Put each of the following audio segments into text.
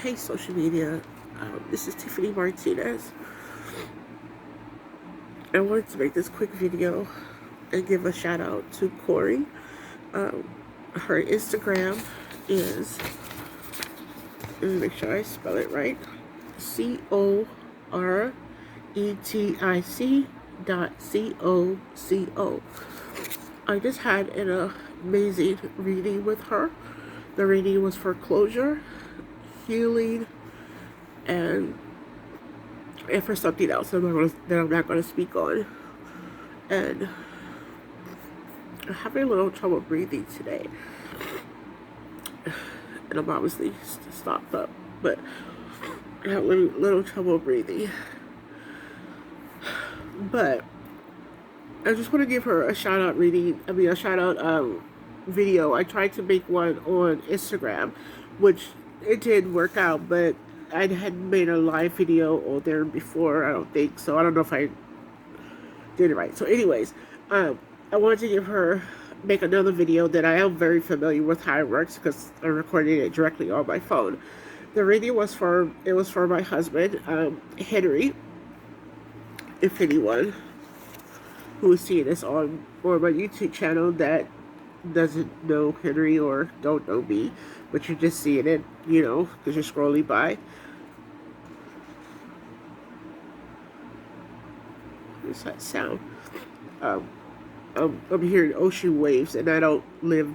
Hey, social media. This is Tiffany Martinez. I wanted to make this quick video and give a shout out to Corrie. Her Instagram is, let me make sure I spell it right, CORETIC.COCO. I just had an amazing reading with her. The reading was for closure, healing, and for something else that I'm not gonna speak on. And I'm having a little trouble breathing today, and I'm obviously stopped up, but I have a little trouble breathing. But I just want to give her a shout out video. I tried to make one on Instagram, which it did work out, but I hadn't made a live video on there before, I don't think, so I don't know if I did it right. So anyways, I wanted to make another video that I am very familiar with how it works because I recorded it directly on my phone. The reading was for my husband, Henry, if anyone who is seeing this on my YouTube channel that doesn't know Henry or don't know me, but you're just seeing it, because you're scrolling by. What's that sound? I'm hearing ocean waves, and I don't live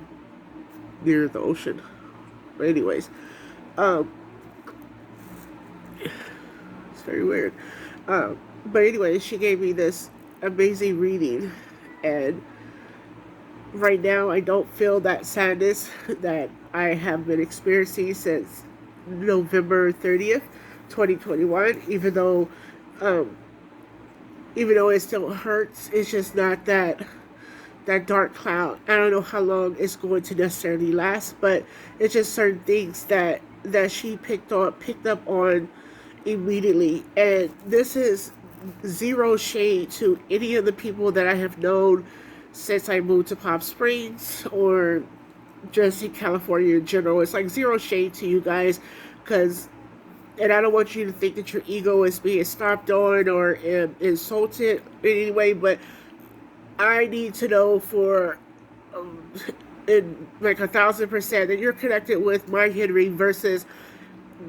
near the ocean. But anyways, it's very weird. But anyways, she gave me this amazing reading, and right now I don't feel that sadness that I have been experiencing since November 30th, 2021, even though it still hurts. It's just not that dark cloud. I don't know how long it's going to necessarily last, but it's just certain things that she picked up on immediately. And this is zero shade to any of the people that I have known since I moved to Palm Springs or just in California in general. It's like zero shade to you guys, and I don't want you to think that your ego is being stomped on or insulted in any way, but I need to know for in like 1,000% that you're connected with my Henry versus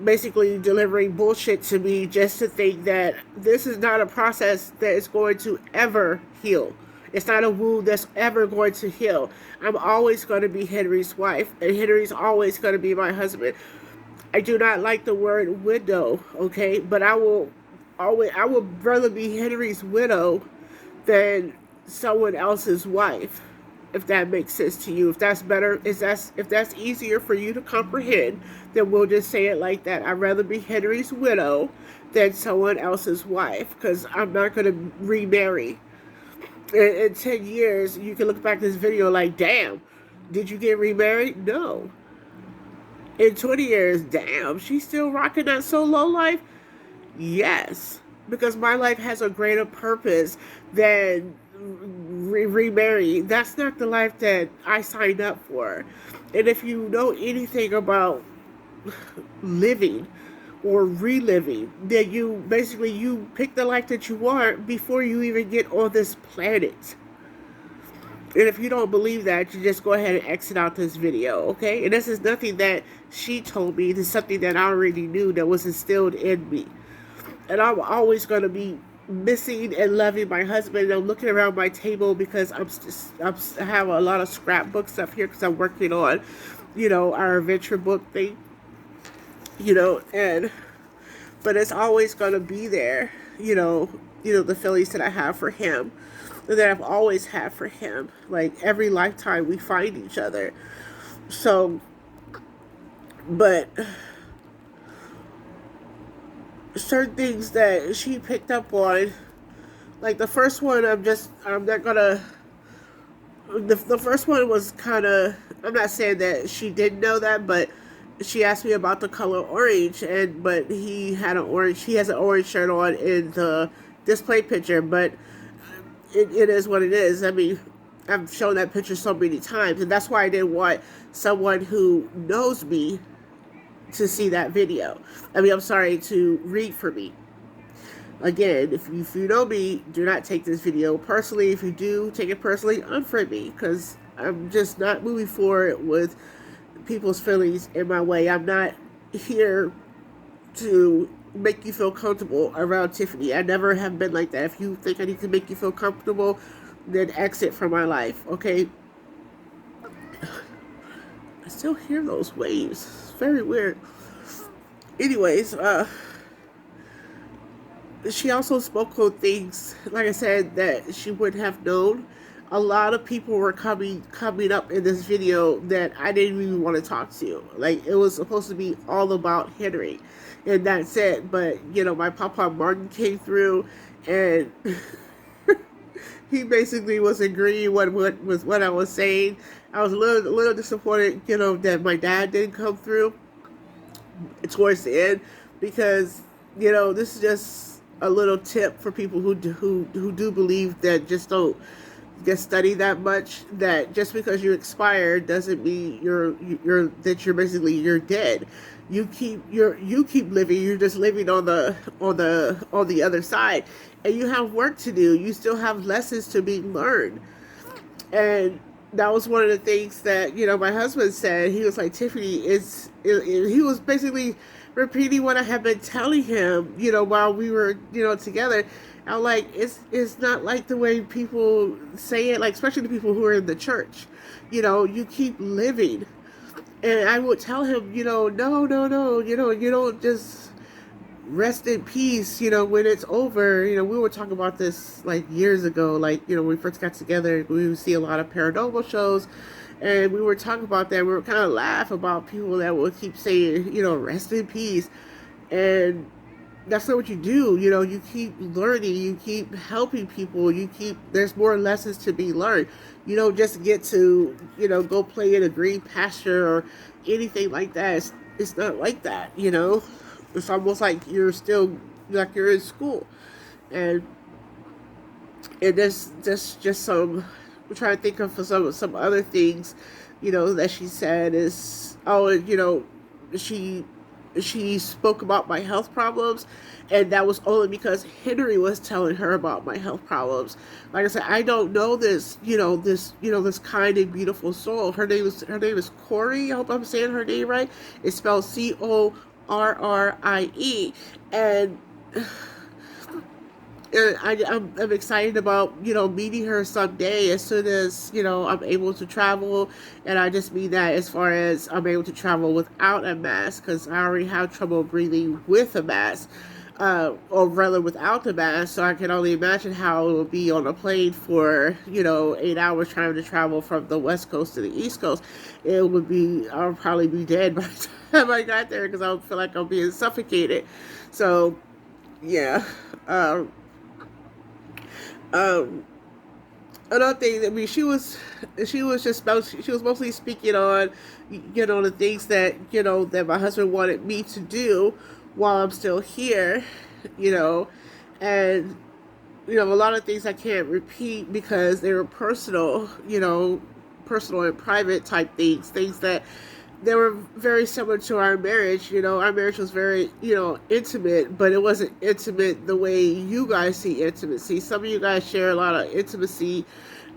basically delivering bullshit to me just to think that this is not a process that is going to ever heal. It's not a wound that's ever going to heal. I'm always going to be Henry's wife, and Henry's always going to be my husband. I do not like the word widow, okay? But I would rather be Henry's widow than someone else's wife, if that makes sense to you. If that's better, if that's easier for you to comprehend, then we'll just say it like that. I'd rather be Henry's widow than someone else's wife, because I'm not going to remarry. In 10 years, you can look back at this video like, damn, did you get remarried? No. In 20 years, damn, she's still rocking that solo life? Yes. Because my life has a greater purpose than remarry. That's not the life that I signed up for. And if you know anything about living or reliving, then you pick the life that you want before you even get on this planet. And if you don't believe that, you just go ahead and exit out this video, okay? And this is nothing that she told me. This is something that I already knew that was instilled in me. And I'm always going to be missing and loving my husband. And I'm looking around my table because I have a lot of scrapbook stuff here because I'm working on, our adventure book thing, but it's always going to be there, the feelings that I have for him, that I've always had for him. Like, every lifetime we find each other. So, but certain things that she picked up on, like the first one, the first one was kind of, I'm not saying that she didn't know that, but she asked me about the color orange, but he has an orange shirt on in the display picture, but it is what it is. I mean, I've shown that picture so many times, and that's why I didn't want someone who knows me to see that video. I mean, I'm sorry, to read for me. Again, if you know me, do not take this video personally. If you do take it personally, unfriend me, because I'm just not moving forward with people's feelings in my way. I'm not here to make you feel comfortable around Tiffany. I never have been like that. If you think I need to make you feel comfortable, then exit from my life, okay? I still hear those waves. It's very weird. Anyways, she also spoke on things, like I said, that she wouldn't have known. A lot of people were coming up in this video that I didn't even want to talk to. Like, it was supposed to be all about Henry, and that's it. But my Papa Martin came through, and he basically was agreeing with what I was saying. I was a little disappointed, that my dad didn't come through towards the end, because this is just a little tip for people who do believe that just don't get study that much, that just because you expire doesn't mean you're basically you're dead. You keep living. You're just living on the other side, and you have work to do. You still have lessons to be learned. And that was one of the things that my husband said. He was like, Tiffany, he was basically repeating what I had been telling him, while we were, together. I'm like, it's not like the way people say it, like, especially the people who are in the church. You keep living. And I would tell him, no, you don't just rest in peace, when it's over. We were talking about this like years ago, like, when we first got together, we would see a lot of paranormal shows, and we were talking about that. We were kind of laugh about people that would keep saying, rest in peace. And that's not what you do. You keep learning, you keep helping people, there's more lessons to be learned. You don't just get to, go play in a green pasture or anything like that. It's not like that, It's almost like you're still, like you're in school. And there's just some, I'm trying to think of some other things, that she said is, she spoke about my health problems, and that was only because Henry was telling her about my health problems. Like I said, I don't know this, this kind and beautiful soul. Her name is Corrie. I hope I'm saying her name right. It's spelled Corrie, and I'm excited about, meeting her someday as soon as, I'm able to travel. And I just mean that as far as I'm able to travel without a mask, because I already have trouble breathing with a mask, or rather without a mask. So I can only imagine how it would be on a plane for, 8 hours trying to travel from the West Coast to the East Coast. I'll probably be dead by the time I got there, because I would feel like I'm being suffocated. So, yeah. Another thing, I mean, she was mostly speaking on, the things that, that my husband wanted me to do while I'm still here, and, a lot of things I can't repeat because they were personal, personal and private type things that they were very similar to our marriage. Our marriage was very, intimate, but it wasn't intimate the way you guys see intimacy. Some of you guys share a lot of intimacy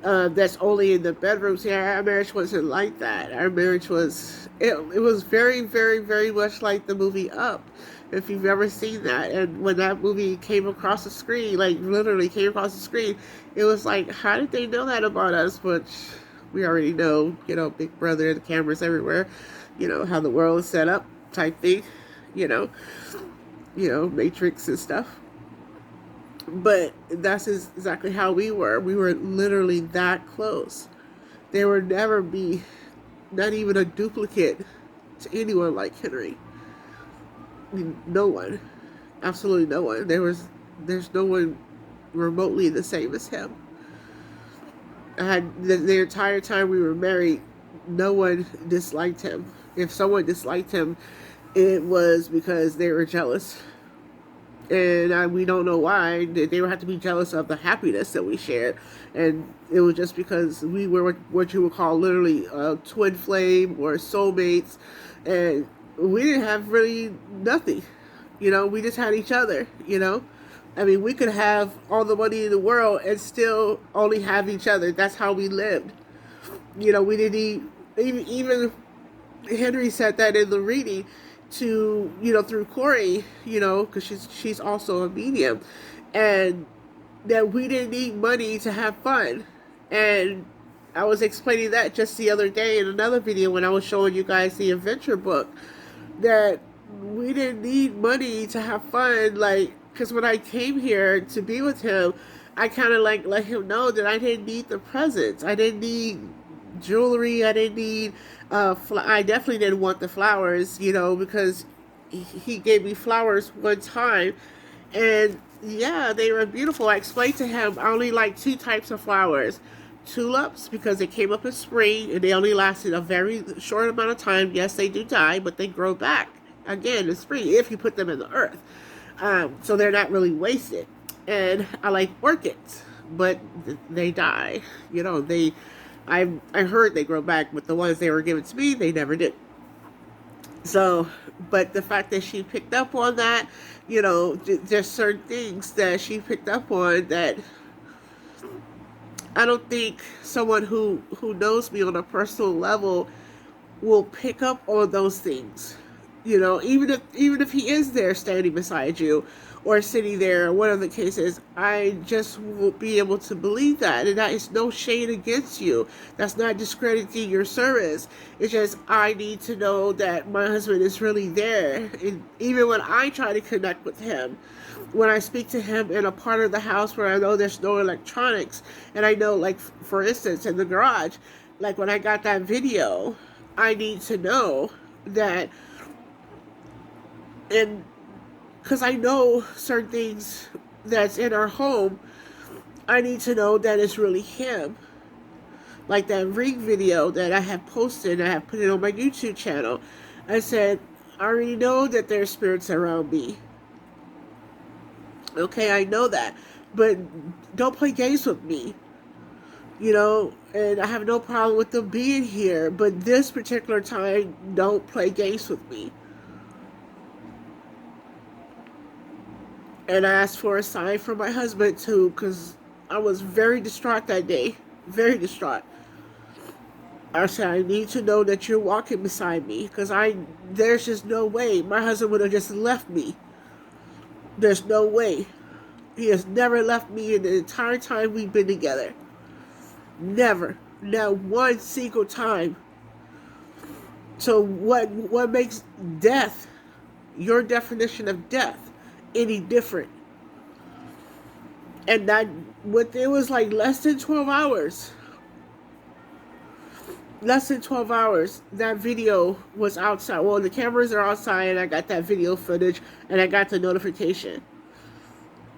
that's only in the bedrooms. Yeah, our marriage wasn't like that. Our marriage was, it was very, very, very much like the movie Up, if you've ever seen that. And when that movie came across the screen, like literally came across the screen, it was like, how did they know that about us? But we already know, Big Brother, the cameras everywhere, how the world is set up type thing, Matrix and stuff. But that's exactly how we were. We were literally that close. There would never be, not even a duplicate to anyone like Henry. I mean, no one. Absolutely no one. There's no one remotely the same as him. I had the entire time we were married, no one disliked him. If someone disliked him, it was because they were jealous. And we don't know why. They would have to be jealous of the happiness that we shared. And it was just because we were what you would call literally a twin flame or soulmates. And we didn't have really nothing. You know, we just had each other, you know. I mean, we could have all the money in the world and still only have each other. That's how we lived. You know, we didn't need, even Henry said that in the reading to, you know, through Corrie, you know, because she's also a medium, and that we didn't need money to have fun. And I was explaining that just the other day in another video when I was showing you guys the adventure book, that we didn't need money to have fun. Like, because when I came here to be with him, I kind of like let him know that I didn't need the presents. I didn't need jewelry. I didn't need, I definitely didn't want the flowers, you know, because he gave me flowers one time, and yeah, they were beautiful. I explained to him I only like two types of flowers. Tulips, because they came up in spring and they only lasted a very short amount of time. Yes, they do die, but they grow back again in spring if you put them in the earth. So they're not really wasted. And I like orchids, but they die. You know, I heard they grow back, but the ones they were given to me, they never did. So, but the fact that she picked up on that, you know, there's certain things that she picked up on that I don't think someone who knows me on a personal level will pick up on those things. You know, even if he is there standing beside you or sitting there, or whatever the case is, I just won't be able to believe that. And that is no shade against you. That's not discrediting your service. It's just I need to know that my husband is really there. And even when I try to connect with him, when I speak to him in a part of the house where I know there's no electronics, and I know, like, for instance, in the garage, like when I got that video, I need to know that, and because I know certain things that's in our home, I need to know that it's really him. Like that ring video that I have posted, I have put it on my YouTube channel. I said, I already know that there's spirits around me. Okay, I know that. But don't play games with me. You know, and I have no problem with them being here. But this particular time, don't play games with me. And I asked for a sign from my husband too, because I was very distraught that day. Very distraught. I said, I need to know that you're walking beside me, because there's just no way. My husband would have just left me. There's no way. He has never left me in the entire time we've been together. Never. Not one single time. So what makes death, your definition of death, any different? And that, what, it was like less than 12 hours. Less than 12 hours, that video was outside. Well, the cameras are outside, and I got that video footage, and I got the notification.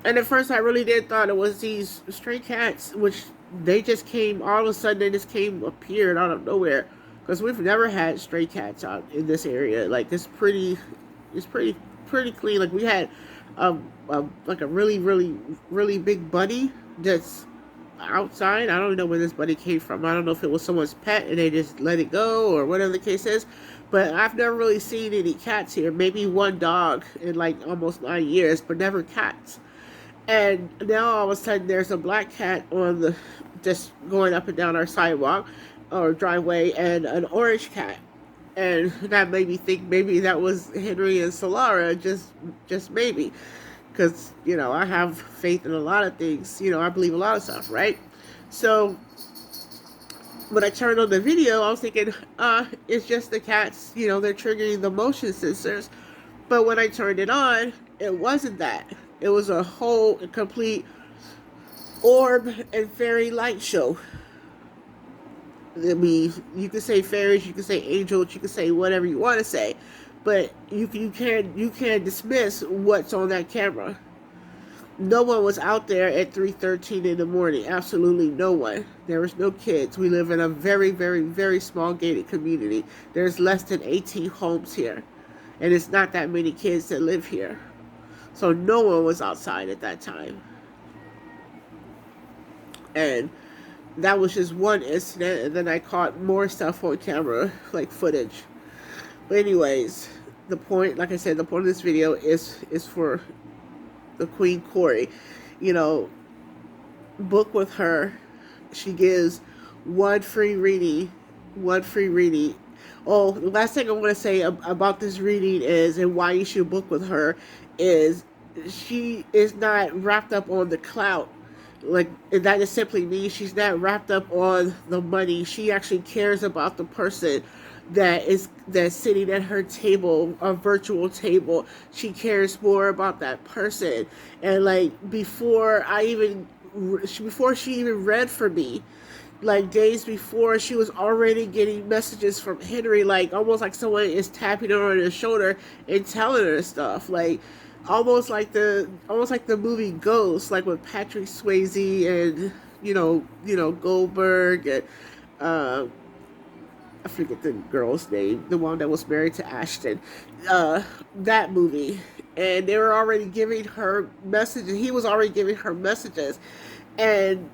And at first, I really did thought it was these stray cats, which they just came, all of a sudden, they just appeared out of nowhere. Because we've never had stray cats out in this area. Like, it's pretty clean. Like, we had like a really, really, really big bunny that's outside. I don't know where this bunny came from. I don't know if it was someone's pet and they just let it go or whatever the case is. But I've never really seen any cats here. Maybe one dog in like almost 9 years, but never cats. And now all of a sudden there's a black cat on the, just going up and down our sidewalk or driveway, and an orange cat. And that made me think maybe that was Henry and Solara, just maybe. Because, you know, I have faith in a lot of things. You know, I believe a lot of stuff, right? So, when I turned on the video, I was thinking, it's just the cats, you know, they're triggering the motion sensors. But when I turned it on, it wasn't that. It was a whole, complete orb and fairy light show. I mean, you could say fairies, you could say angels, you could say whatever you want to say, but you can't dismiss what's on that camera. No one was out there at 3:13 in the morning. Absolutely no one. There was no kids. We live in a very, very, very small gated community. There's less than 18 homes here, and it's not that many kids that live here. So no one was outside at that time. And that was just one incident, and then I caught more stuff on camera, like footage. But anyways, the point, like I said, the point of this video is for the Queen Corrie. You know, book with her. She gives one free reading. One free reading. Oh, the last thing I want to say about this reading is, and why you should book with her, is she is not wrapped up on the clout. Like, and that just simply means she's not wrapped up on the money. She actually cares about the person that's sitting at her table, a virtual table. She cares more about that person. And like, before she even read for me, like days before, she was already getting messages from Henry, like almost like someone is tapping her on the shoulder and telling her stuff, like almost like the movie Ghost, like with Patrick Swayze and Goldberg and uh, I forget the girl's name, the one that was married to Ashton, that movie. And they were already giving her messages. He was already giving her messages, and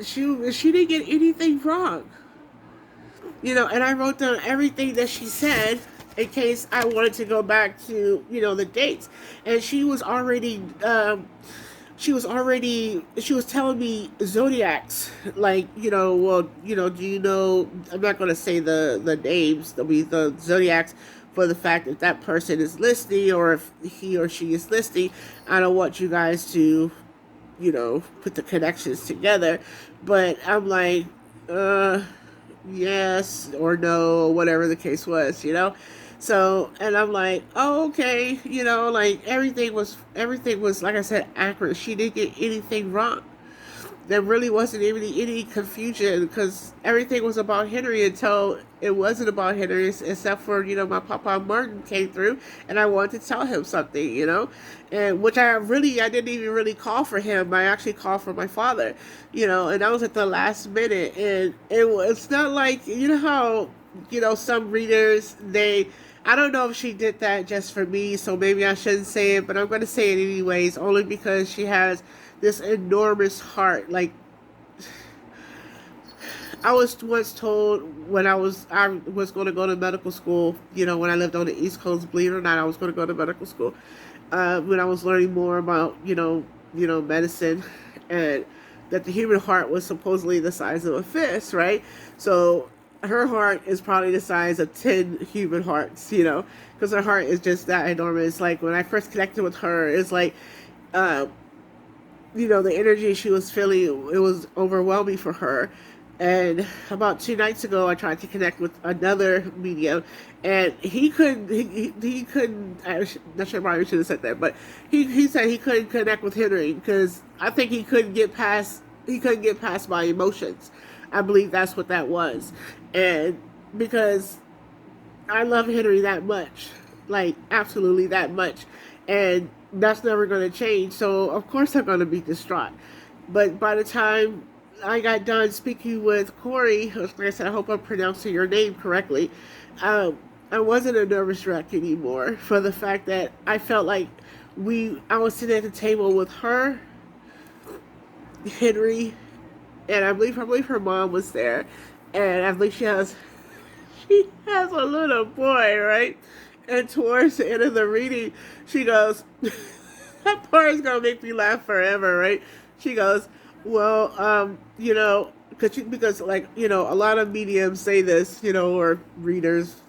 she didn't get anything wrong. And I wrote down everything that she said in case I wanted to go back to, the dates. And she was telling me zodiacs, like, do you know, I'm not going to say the names, the zodiacs, for the fact that that person is listening, or if he or she is listening. I don't want you guys to, put the connections together. But I'm like, yes or no, whatever the case was. So, and I'm like, oh, okay, like everything was, like I said, accurate. She didn't get anything wrong. There really wasn't even any confusion, because everything was about Henry until it wasn't about Henry, except for, my Papa Martin came through and I wanted to tell him something. And which I didn't even really call for him. I actually called for my father, and that was at the last minute. And it's not like, how, some readers, I don't know if she did that just for me, so maybe I shouldn't say it, but I'm going to say it anyways, only because she has this enormous heart. Like, I was once told when I was going to go to medical school, when I lived on the East Coast, believe it or not, I was going to go to medical school, when I was learning more about, medicine, and that the human heart was supposedly the size of a fist, right? So her heart is probably the size of 10 human hearts, because her heart is just that enormous. Like, when I first connected with her, it's like, the energy she was feeling, it was overwhelming for her. And about 2 nights ago, I tried to connect with another medium, and he couldn't. He couldn't. I'm not sure why I should have said that, but he said he couldn't connect with Henry because I think he couldn't get past. He couldn't get past my emotions. I believe that's what that was, and because I love Henry that much, like absolutely that much, and that's never going to change. So of course I'm going to be distraught. But by the time I got done speaking with Corrie, like I said, I hope I'm pronouncing your name correctly. I wasn't a nervous wreck anymore, for the fact that I felt like I was sitting at the table with her, Henry, and I believe her mom was there, and I believe she has a little boy, right? And towards the end of the reading, she goes, that part is gonna make me laugh forever, right? She goes, well, because like, a lot of mediums say this, or readers,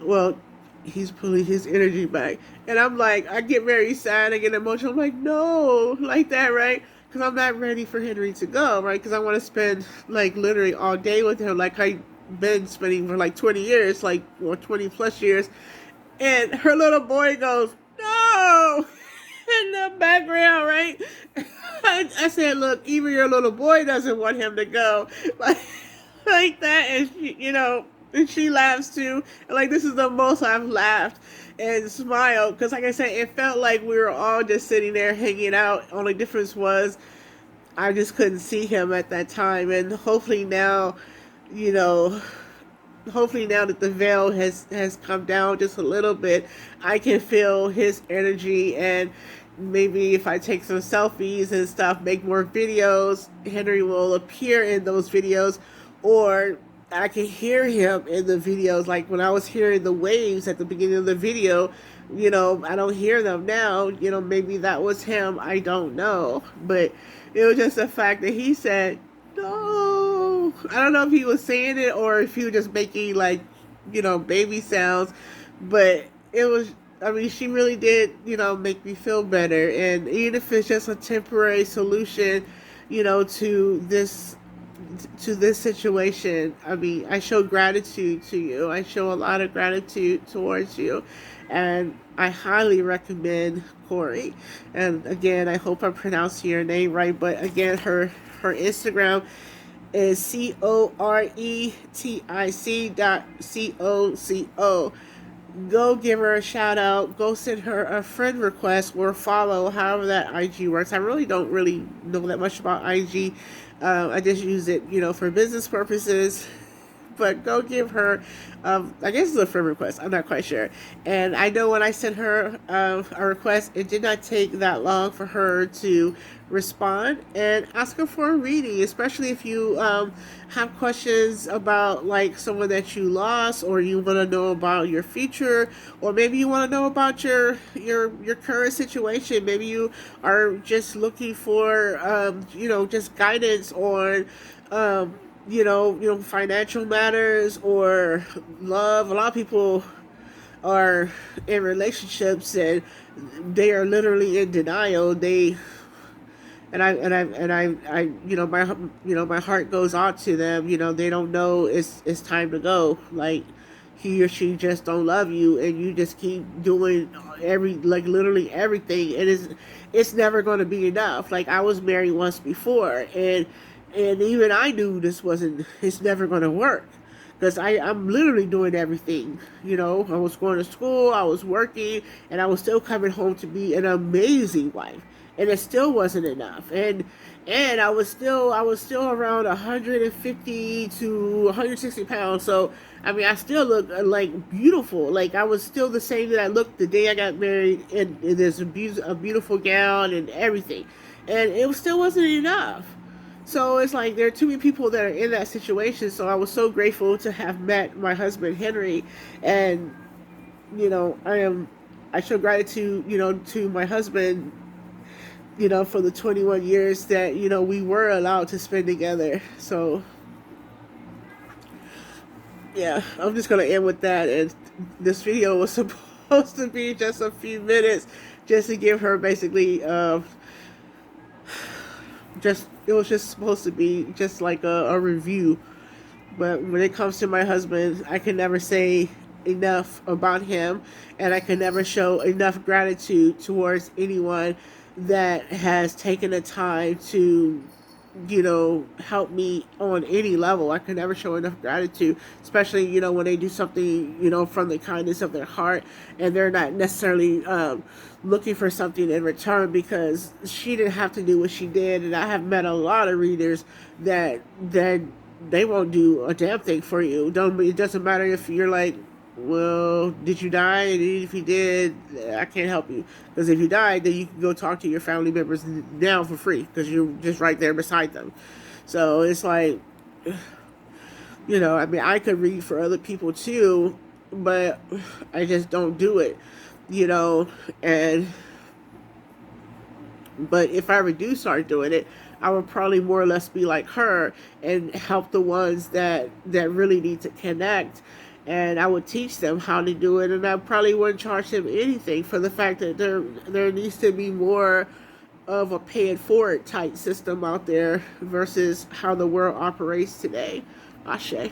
well, he's pulling his energy back. And I'm like, I get very sad, I get emotional. I'm like, no, like that, right? Because I'm not ready for Henry to go, right? Because I want to spend, like, literally all day with him, like I've been spending for like 20 years, like, or 20 plus years. And her little boy goes, no, in the background, right? I said, look, even your little boy doesn't want him to go. Like that. And and she laughs too. And like, this is the most I've laughed and smiled. Because like I said, it felt like we were all just sitting there hanging out. Only difference was I just couldn't see him at that time. And hopefully now, that the veil has come down just a little bit, I can feel his energy. And maybe if I take some selfies and stuff, make more videos, Henry will appear in those videos. Or I can hear him in the videos. Like when I was hearing the waves at the beginning of the video, I don't hear them now. Maybe that was him. I don't know. But it was just the fact that he said, no. I don't know if he was saying it or if he was just making like, baby sounds. But it was, I mean, she really did, make me feel better. And even if it's just a temporary solution, to this situation. I mean, I show gratitude to you. I show a lot of gratitude towards you. And I highly recommend Corrie. And again, I hope I'm pronouncing your name right. But again, her Instagram is CORETIC.COCO. Go give her a shout out. Go send her a friend request or follow, however that IG works. I really don't know that much about IG. I just use it, for business purposes. But go give her, I guess it's a friend request. I'm not quite sure. And I know when I sent her a request, it did not take that long for her to respond and ask her for a reading, especially if you have questions about like someone that you lost, or you want to know about your future, or maybe you want to know about your current situation. Maybe you are just looking for just guidance on financial matters or love. A lot of people are in relationships and they are literally in denial. My heart goes out to them. They don't know it's time to go. Like he or she just don't love you, and you just keep doing literally everything, and it's never going to be enough. Like I was married once before, and even I knew it's never going to work, because I'm literally doing everything. I was going to school, I was working, and I was still coming home to be an amazing wife, and it still wasn't enough. And I was still around 150 to 160 pounds. So I mean, I still look like beautiful. Like I was still the same that I looked the day I got married, and there's a beautiful gown and everything, and it still wasn't enough. So it's like there are too many people that are in that situation. So I was so grateful to have met my husband Henry, and I show gratitude to my husband for the 21 years that we were allowed to spend together. So yeah, I'm just gonna end with that. And this video was supposed to be just a few minutes, just to give her basically it was just supposed to be just like a review. But when it comes to my husband, I can never say enough about him, and I can never show enough gratitude towards anyone that has taken the time to help me on any level. I can never show enough gratitude, especially when they do something from the kindness of their heart, and they're not necessarily looking for something in return, because she didn't have to do what she did. And I have met a lot of readers that they won't do a damn thing for you. It doesn't matter if you're like, well, did you die? And if you did, I can't help you. Because if you died, then you can go talk to your family members now for free, because you're just right there beside them. So it's like, I mean, I could read for other people too, but I just don't do it, and but if I ever do start doing it, I would probably more or less be like her and help the ones that really need to connect. And I would teach them how to do it, and I probably wouldn't charge them anything, for the fact that there needs to be more of a pay it forward type system out there versus how the world operates today. Ashe.